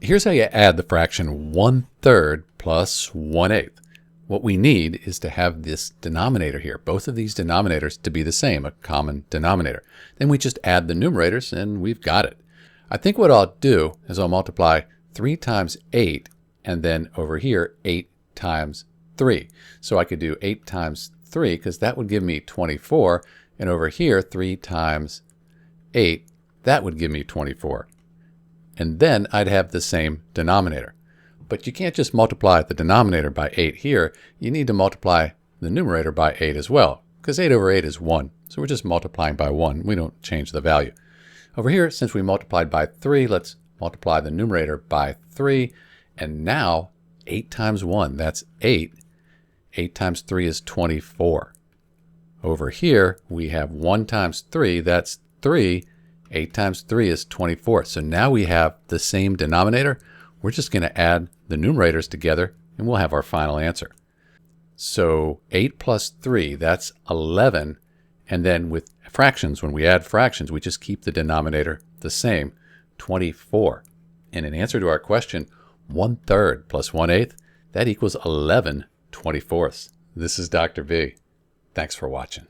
Here's how you add the fraction 1/3 plus 1/8. What we need is to have this denominator here, both of these denominators to be the same, a common denominator. Then we just add the numerators and we've got it. I think what I'll do is I'll multiply 3 times 8 and then over here 8 times 3. So I could do 8 times 3 because that would give me 24, and over here 3 times 8, that would give me 24. And then I'd have the same denominator. But you can't just multiply the denominator by 8 here. You need to multiply the numerator by 8 as well, because 8 over 8 is 1. So we're just multiplying by 1. We don't change the value. Over here, since we multiplied by 3, let's multiply the numerator by 3. And now 8 times 1, that's 8. 8 times 3 is 24. Over here, we have 1 times 3, that's 3. 8 times 3 is 24. So now we have the same denominator. We're just going to add the numerators together and we'll have our final answer. So 8 plus 3, that's 11. And then with fractions, when we add fractions, we just keep the denominator the same, 24. And in answer to our question, 1/3 plus 1/8, that equals 11 24ths. This is Dr. V. Thanks for watching.